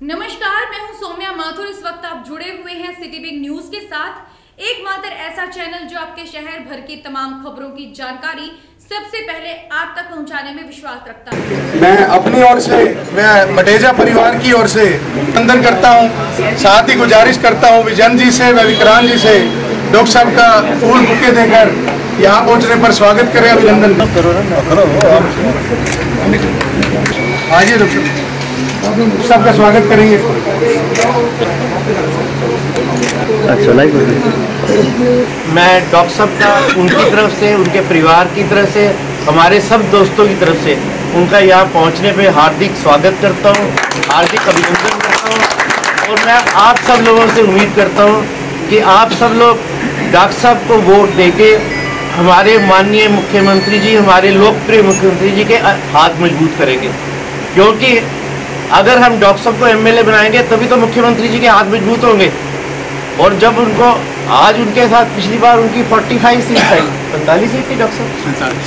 नमस्कार, मैं हूं सौम्या माथुर। इस वक्त आप जुड़े हुए हैं सिटी बिग न्यूज के साथ, एकमात्र ऐसा चैनल जो आपके शहर भर की तमाम खबरों की जानकारी सबसे पहले आप तक पहुंचाने में विश्वास रखता हूं। मैं अपनी ओर से, मैं मटेजा परिवार की ओर से अभिनंदन करता हूं। साथ ही गुजारिश करता हूं विजन जी से, व विक्रांत जी से, डॉक्टर साहब का फूल बुके देकर यहाँ पहुँचने पर स्वागत करें, अभिनंदन करो। आइए डॉक्टर सबका स्वागत करेंगे। अच्छा, मैं डॉक्टर साहब का उनकी तरफ से, उनके परिवार की तरफ से, हमारे सब दोस्तों की तरफ से उनका यहाँ पहुँचने पे हार्दिक स्वागत करता हूँ, हार्दिक अभिनंदन करता हूँ। और मैं आप सब लोगों से उम्मीद करता हूँ कि आप सब लोग डॉक्टर साहब को वोट देके हमारे माननीय मुख्यमंत्री जी, हमारे लोकप्रिय मुख्यमंत्री जी के हाथ मजबूत करेंगे। क्योंकि अगर हम डॉक्टर साहब को एमएलए बनाएंगे तभी तो मुख्यमंत्री जी के हाथ मजबूत होंगे। और जब उनको आज उनके साथ पिछली बार उनकी 45 सीट आई, 45 सीट थी डॉक्टर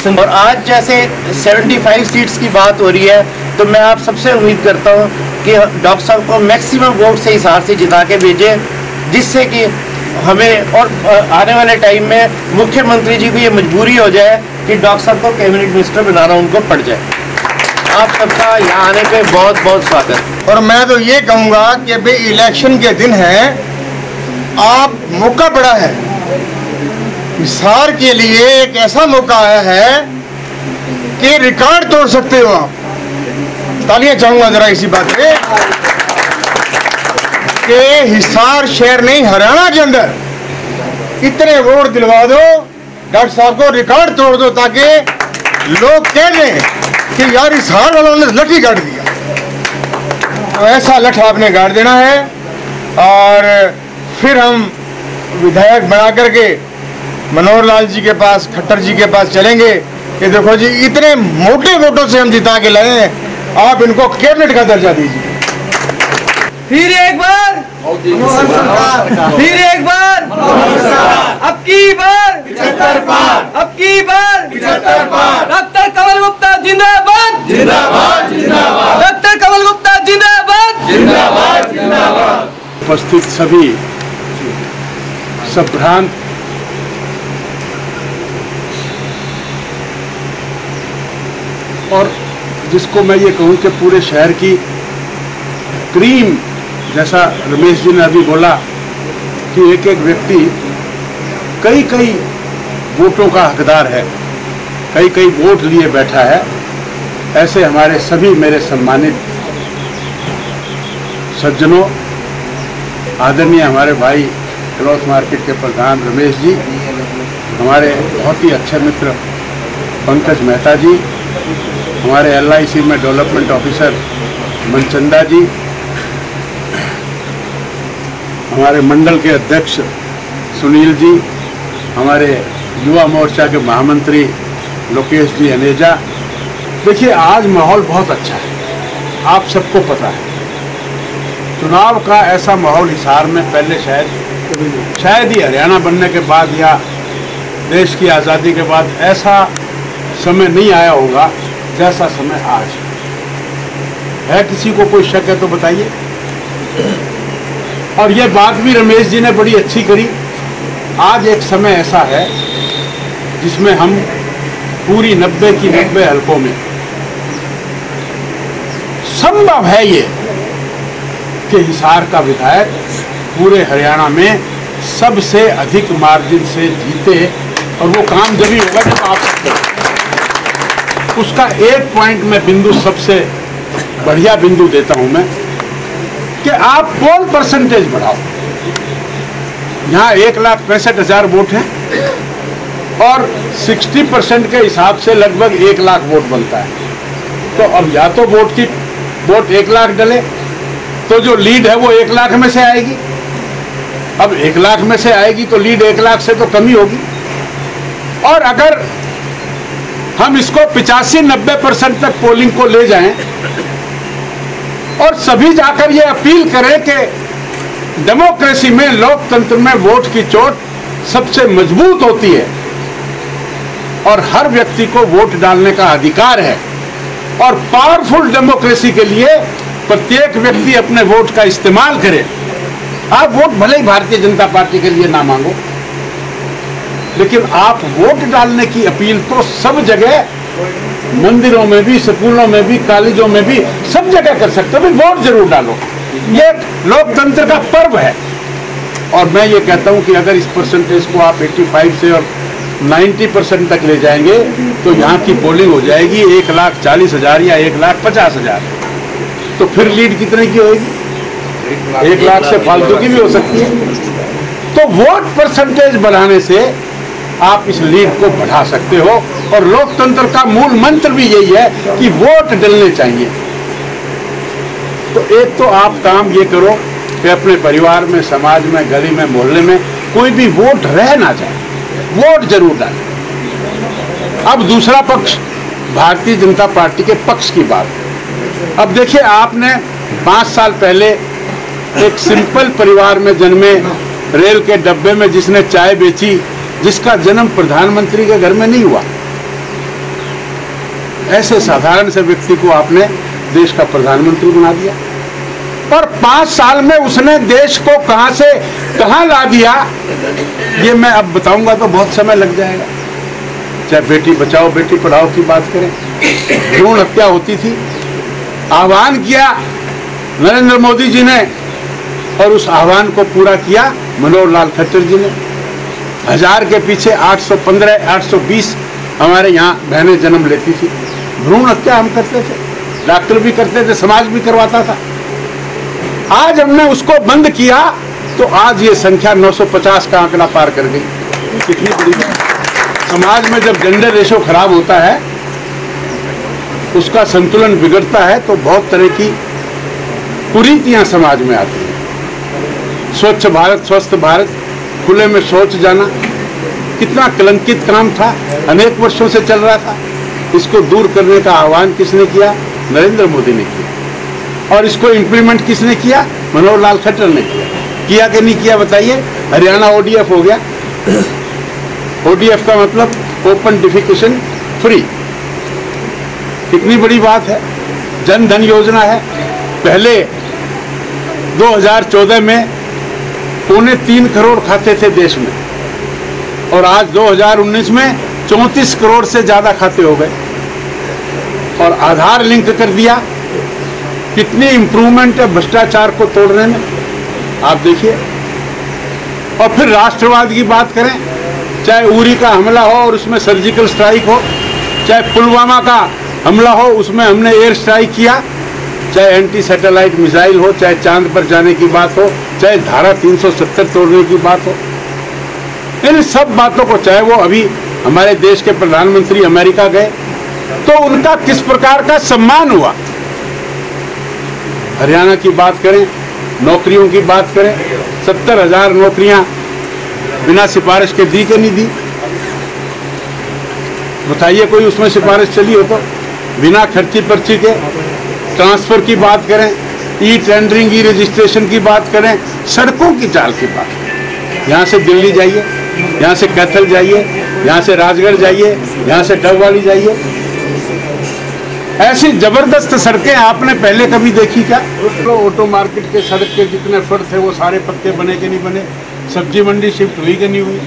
साहब, और आज जैसे 75 सीट्स की बात हो रही है, तो मैं आप सबसे उम्मीद करता हूँ कि डॉक्टर साहब को मैक्सिमम वोट से हिसाब से जिता के भेजें, जिससे कि हमें और आने वाले टाइम में मुख्यमंत्री जी को ये मजबूरी हो जाए कि डॉक्टर साहब को कैबिनेट मिनिस्टर बनाना उनको पड़ जाए। आप सबका यहाँ आने पे बहुत बहुत स्वागत। और मैं तो ये कहूँगा कि भाई इलेक्शन के दिन है, आप मौका पड़ा है हिसार के लिए, एक ऐसा मौका आया है कि रिकॉर्ड तोड़ सकते हो आप। तालियां चाहूंगा जरा इसी बात पे कि हिसार शहर नहीं, हरियाणा के अंदर इतने वोट दिलवा दो, डॉक्टर साहब को रिकॉर्ड तोड़ दो, ताकि लोग कह दें कि यार हिसार वालों ने लठी गाड़ दिया। तो ऐसा लठ आपने गाड़ देना है, और फिर हम विधायक बना करके मनोहर लाल जी के पास, खट्टर जी के पास चलेंगे कि देखो जी इतने मोटे वोटों से हम जिता के लाए हैं, आप इनको कैबिनेट का दर्जा दीजिए। फिर एक बार, फिर एक बार, अब की बार 75 पार, अब की बार 75 पार। डॉक्टर कमल गुप्ता जिंदाबाद, जिंदाबाद, जिंदाबाद। डॉक्टर कमल गुप्ता जिंदाबाद, जिंदाबाद, जिंदाबाद। उपस्थित सभी संभ्रांत और जिसको मैं ये कहूँ कि पूरे शहर की क्रीम, जैसा रमेश जी ने अभी बोला कि एक एक व्यक्ति कई कई वोटों का हकदार है, कई कई वोट लिए बैठा है, ऐसे हमारे सभी मेरे सम्मानित सज्जनों, आदरणीय हमारे भाई क्लॉथ मार्केट के प्रधान रमेश जी, हमारे बहुत ही अच्छे मित्र पंकज मेहता जी, हमारे LIC में डेवलपमेंट ऑफिसर मनचंदा जी, हमारे मंडल के अध्यक्ष सुनील जी, हमारे युवा मोर्चा के महामंत्री लोकेश जी अनेजा। देखिए आज माहौल बहुत अच्छा है, आप सबको पता है। चुनाव का ऐसा माहौल हिसार में पहले शायद ही हरियाणा बनने के बाद या देश की आज़ादी के बाद ऐसा समय नहीं आया होगा जैसा समय आज है। किसी को कोई शक है तो बताइए। और ये बात भी रमेश जी ने बड़ी अच्छी करी। आज एक समय ऐसा है जिसमें हम पूरी 90 की 90 हलकों में संभव है ये कि हिसार का विधायक पूरे हरियाणा में सबसे अधिक मार्जिन से जीते, और वो काम जब ही होगा जब आप सकते। उसका एक पॉइंट में बिंदु, सबसे बढ़िया बिंदु देता हूं मैं, कि आप पोल परसेंटेज बढ़ाओ। यहाँ 1,65,000 वोट हैं और 60% के हिसाब से लगभग 1 लाख वोट बनता है। तो अब या तो वोट 1 लाख डले तो जो लीड है वो 1 लाख में से आएगी। अब 1 लाख में से आएगी तो लीड 1 लाख से तो कम ही होगी। और अगर हम इसको 85-90% तक पोलिंग को ले जाएं और सभी जाकर ये अपील करें कि डेमोक्रेसी में, लोकतंत्र में वोट की चोट सबसे मजबूत होती है और हर व्यक्ति को वोट डालने का अधिकार है, और पावरफुल डेमोक्रेसी के लिए प्रत्येक व्यक्ति अपने वोट का इस्तेमाल करे। आप वोट भले ही भारतीय जनता पार्टी के लिए ना मांगो, लेकिन आप वोट डालने की अपील तो सब जगह, मंदिरों में भी, स्कूलों में भी, कॉलेजों में भी, सब जगह कर सकते हो। वोट जरूर डालो, ये लोकतंत्र का पर्व है। और मैं ये कहता हूं कि अगर इस परसेंटेज को आप 85 से और 90% तक ले जाएंगे तो यहाँ की पोलिंग हो जाएगी 1,40,000 या 1,50,000। तो फिर लीड कितने की होगी? 1 लाख से फालतू की भी हो सकती है। तो वोट परसेंटेज बढ़ाने से आप इस लीड को बढ़ा सकते हो। और लोकतंत्र का मूल मंत्र भी यही है कि वोट डलने चाहिए। तो एक तो आप काम ये करो कि अपने परिवार में, समाज में, गली में, मोहल्ले में कोई भी वोट रह ना जाए, वोट जरूर डालें। अब दूसरा पक्ष भारतीय जनता पार्टी के पक्ष की बात है। अब देखिए, आपने 5 साल पहले एक सिंपल परिवार में जन्मे, रेल के डब्बे में जिसने चाय बेची, जिसका जन्म प्रधानमंत्री के घर में नहीं हुआ, ऐसे साधारण से व्यक्ति को आपने देश का प्रधानमंत्री बना दिया। और 5 साल में उसने देश को कहां से कहां ला दिया, ये मैं अब बताऊंगा तो बहुत समय लग जाएगा। चाहे बेटी बचाओ बेटी पढ़ाओ की बात करें, भ्रूण हत्या होती थी, आह्वान किया नरेंद्र मोदी जी ने और उस आह्वान को पूरा किया मनोहर लाल खट्टर जी ने। 1000 के पीछे 815, 820 हमारे यहाँ बहनें जन्म लेती थी। भ्रूण हत्या हम करते थे, डॉक्टर भी करते थे, समाज भी करवाता था। आज हमने उसको बंद किया तो आज ये संख्या 950 का आंकड़ा पार कर गई। कितनी बड़ी बात। समाज में जब जेंडर रेशो खराब होता है, उसका संतुलन बिगड़ता है, तो बहुत तरह की कुरीतियां समाज में आती हैं। स्वच्छ भारत, स्वस्थ भारत, खुले में शौच जाना कितना कलंकित काम था, अनेक वर्षों से चल रहा था। इसको दूर करने का आह्वान किसने किया? नरेंद्र मोदी ने किया। और इसको इम्प्लीमेंट किसने किया? मनोहर लाल खट्टर ने किया कि नहीं किया बताइए? हरियाणा ODF हो गया। ODF का मतलब ओपन डिफिकेशन फ्री। कितनी बड़ी बात है। जन धन योजना है, पहले 2014 में 3.25 करोड़ खाते थे देश में, और आज 2019 में 34 करोड़ से ज्यादा खाते हो गए। और आधार लिंक कर दिया। कितनी इंप्रूवमेंट है भ्रष्टाचार को तोड़ने में, आप देखिए। और फिर राष्ट्रवाद की बात करें, चाहे उरी का हमला हो और उसमें सर्जिकल स्ट्राइक हो, चाहे पुलवामा का हमला हो उसमें हमने एयर स्ट्राइक किया, चाहे एंटी सैटेलाइट मिसाइल हो, चाहे चांद पर जाने की बात हो, चाहे धारा 370 तोड़ने की बात हो, इन सब बातों को, चाहे वो अभी हमारे देश के प्रधानमंत्री अमेरिका गए तो उनका किस प्रकार का सम्मान हुआ। हरियाणा की बात करें, नौकरियों की बात करें, 70,000 नौकरियां बिना सिफारिश के दी कि नहीं दी? बताइए, कोई उसमें सिफारिश चली हो तो? बिना खर्ची पर्ची के ट्रांसफर की बात करें, ई टेंडरिंग, ई रजिस्ट्रेशन की बात करें, सड़कों की चाल की बात, यहाँ से दिल्ली जाइए, यहाँ से कैथल जाइए, यहाँ से राजगढ़ जाइए, यहाँ से डबवाली जाइए, ऐसी जबरदस्त सड़कें आपने पहले कभी देखी क्या? तो ऑटो मार्केट के सड़क के जितने फर्श थे वो सारे पक्के बने के नहीं बने, सब्जी मंडी शिफ्ट हुई कि नहीं हुई,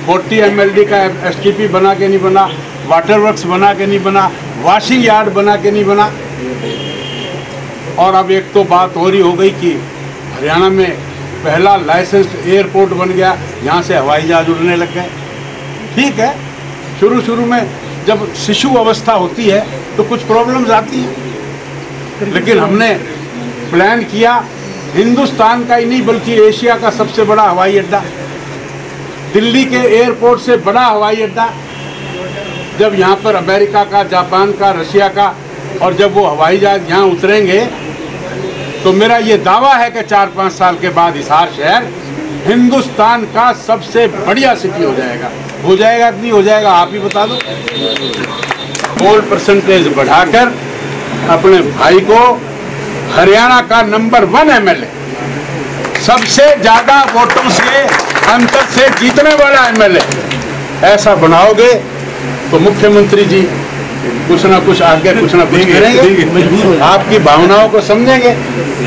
40 MLD का STP बना के नहीं बना, वाटर वर्क्स बना के नहीं बना, वॉशिंग यार्ड बना के नहीं बना। और अब एक तो बात और ही हो गई कि हरियाणा में पहला लाइसेंस्ड एयरपोर्ट बन गया, यहाँ से हवाई जहाज उड़ने लग गए। ठीक है, शुरू में जब शिशु अवस्था होती है तो कुछ प्रॉब्लम्स आती हैं, लेकिन हमने प्लान किया हिंदुस्तान का ही नहीं बल्कि एशिया का सबसे बड़ा हवाई अड्डा, दिल्ली के एयरपोर्ट से बड़ा हवाई अड्डा। जब यहाँ पर अमेरिका का, जापान का, रशिया का, और जब वो हवाई जहाज यहाँ उतरेंगे तो मेरा ये दावा है कि 4-5 साल के बाद हिसार शहर हिंदुस्तान का सबसे बढ़िया सिटी हो जाएगा। हो जाएगा कि नहीं हो जाएगा, आप ही बता दो। वोट परसेंटेज बढ़ाकर अपने भाई को हरियाणा का नंबर 1 MLA, सबसे ज्यादा वोटों से अंतर से जीतने वाला MLA ऐसा बनाओगे तो मुख्यमंत्री जी कुछ ना कुछ आगे कुछ ना कुछ करेंगे, आपकी भावनाओं को समझेंगे।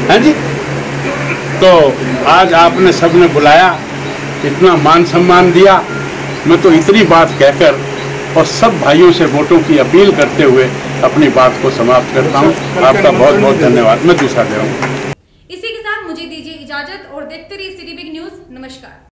हाँ जी, तो आज आपने सबने बुलाया, इतना मान सम्मान दिया, मैं तो इतनी बात कहकर और सब भाइयों से वोटों की अपील करते हुए अपनी बात को समाप्त करता हूँ। आपका बहुत बहुत धन्यवाद। मैं दूसरा दे रहा हूँ। इसी के साथ मुझे दीजिए इजाजत और देखते रहिए सिटी बिग न्यूज। नमस्कार।